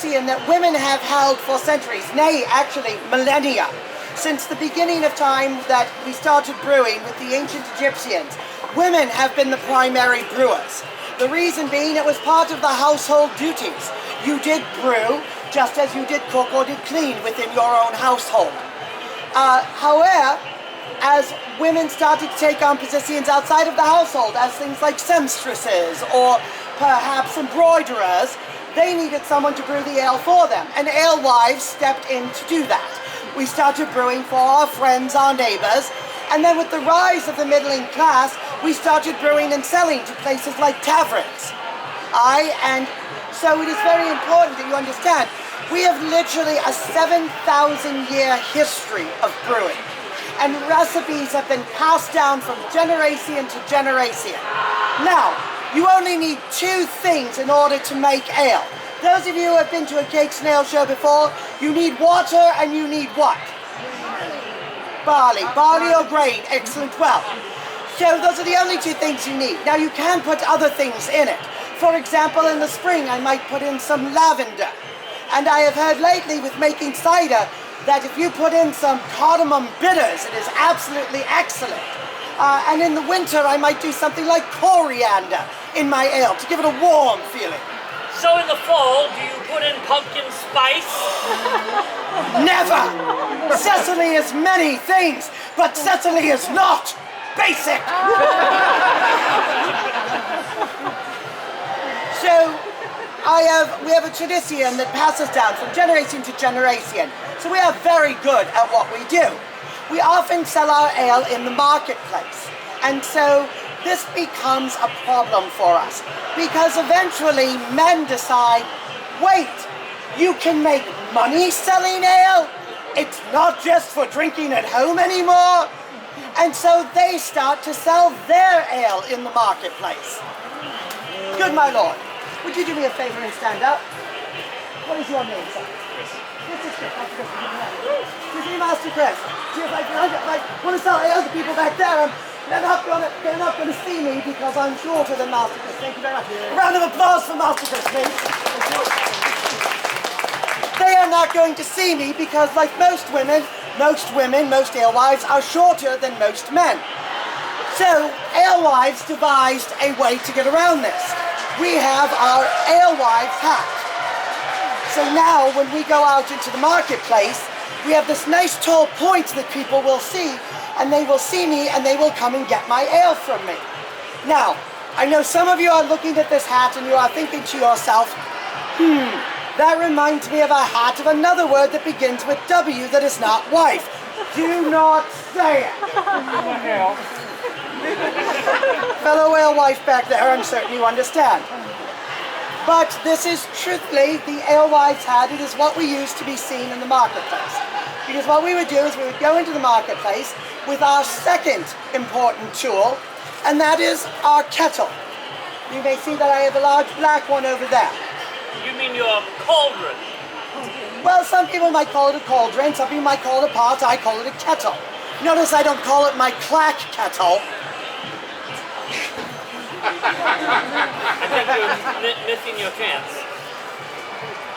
tradition that women have held for centuries, nay, actually millennia. Since the beginning of time that we started brewing with the ancient Egyptians, women have been the primary brewers. The reason being it was part of the household duties. You did brew just as you did cook or did clean within your own household. However, as women started to take on positions outside of the household, as things like seamstresses or perhaps embroiderers, they needed someone to brew the ale for them, and alewives stepped in to do that. We started brewing for our friends, our neighbors, and then with the rise of the middling class, we started brewing and selling to places like taverns. And so it is very important that you understand, we have literally a 7,000-year history of brewing. And recipes have been passed down from generation to generation. Now, you only need two things in order to make ale. Those of you who have been to a cake snail show before, you need water and you need what? Barley. Barley or grain. Excellent. Well, so those are the only two things you need. Now, you can put other things in it. For example, in the spring, I might put in some lavender. And I have heard lately with making cider that if you put in some cardamom bitters, it is absolutely excellent. And in the winter, I might do something like coriander in my ale to give it a warm feeling. So in the fall, do you put in pumpkin spice? Never! Cecily is many things, but Cecily is not basic! So, we have a tradition that passes down from generation to generation. So we are very good at what we do. We often sell our ale in the marketplace. And so this becomes a problem for us. Because eventually men decide, wait, you can make money selling ale? It's not just for drinking at home anymore? And so they start to sell their ale in the marketplace. Good, my lord. Would you do me a favor and stand up? What is your name, sir? Chris. This is Chris. Master Chris. You see, Master Chris. See, if I want to sell ale to people back there, they're not going to see me because I'm shorter than Master Chris. Thank you very much. A round of applause for Master Chris, please. They are not going to see me because, like most women, most alewives are shorter than most men. So, alewives devised a way to get around this. We have our alewives hat. So now, when we go out into the marketplace, we have this nice tall point that people will see, and they will see me, and they will come and get my ale from me. Now, I know some of you are looking at this hat, and you are thinking to yourself, that reminds me of a hat of another word that begins with W that is not wife. Do not say it. Fellow alewife back there, I'm certain you understand. But this is truthfully the alewives hat. It is what we use to be seen in the marketplace. Because what we would do is we would go into the marketplace with our second important tool, and that is our kettle. You may see that I have a large black one over there. You mean your cauldron? Well, some people might call it a cauldron, some people might call it a pot, I call it a kettle. Notice I don't call it my clack kettle. I think you're missing your chance.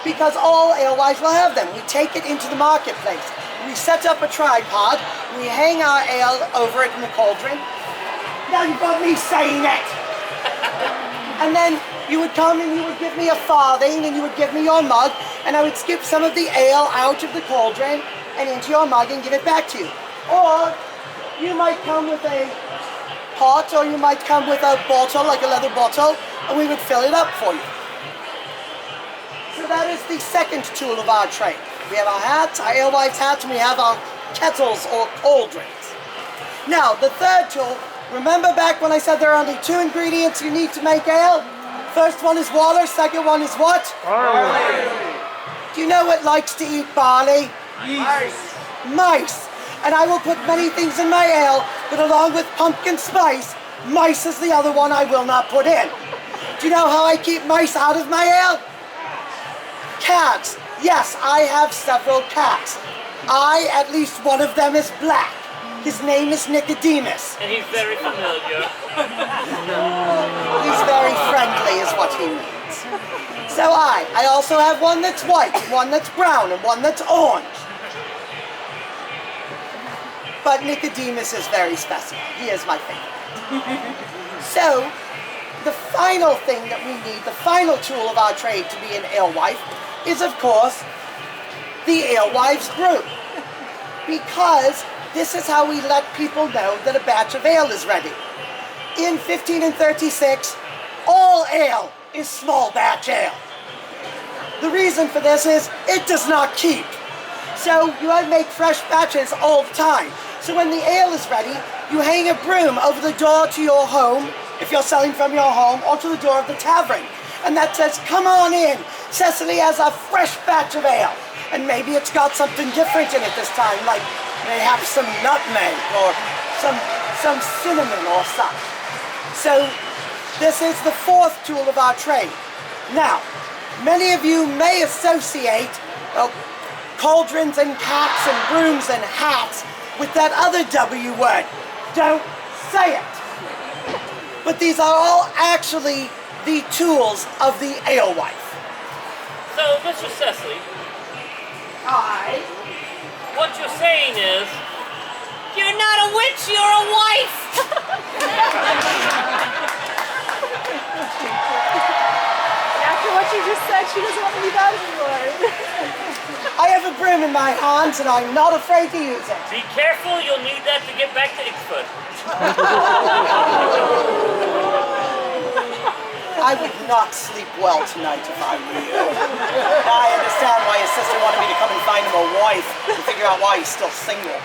Because all alewives will have them. We take it into the marketplace. We set up a tripod, we hang our ale over it in the cauldron. Now you've got me saying it! And then you would come and you would give me a farthing and you would give me your mug, and I would skip some of the ale out of the cauldron and into your mug and give it back to you. Or you might come with a pot, or you might come with a bottle, like a leather bottle, and we would fill it up for you. So that is the second tool of our trade. We have our hats, our alewives hats, and we have our kettles or cauldrons. Now, the third tool, remember back when I said there are only two ingredients you need to make ale? First one is water, second one is what? Barley. Do you know what likes to eat barley? Mice. Mice. And I will put many things in my ale, but along with pumpkin spice, mice is the other one I will not put in. Do you know how I keep mice out of my ale? Casks. Yes, I have several casks. At least one of them is black. His name is Nicodemus. And he's very familiar. He's very friendly is what he means. So I also have one that's white, and one that's brown, and one that's orange. But Nicodemus is very special. He is my favorite. So, the final thing that we need, the final tool of our trade to be an alewife, is of course the alewives brew. Because this is how we let people know that a batch of ale is ready. In 1536, all ale is small batch ale. The reason for this is it does not keep. So you make fresh batches all the time. So when the ale is ready, you hang a broom over the door to your home, if you're selling from your home, or to the door of the tavern. And that says, come on in, Cecily has a fresh batch of ale. And maybe it's got something different in it this time, like perhaps some nutmeg or some cinnamon or such. So this is the fourth tool of our trade. Now, many of you may associate cauldrons and caps and brooms and hats with that other W word. Don't say it. But these are all actually the tools of the alewife. So, Mr. Cecily, what you're saying is, you're not a witch, you're a wife! After what you just said, she doesn't want to be that anymore. I have a broom in my hands and I'm not afraid to use it. Be careful, you'll need that to get back to Ixford. I would not sleep well tonight if I were you. Now I understand why his sister wanted me to come and find him a wife and figure out why he's still single.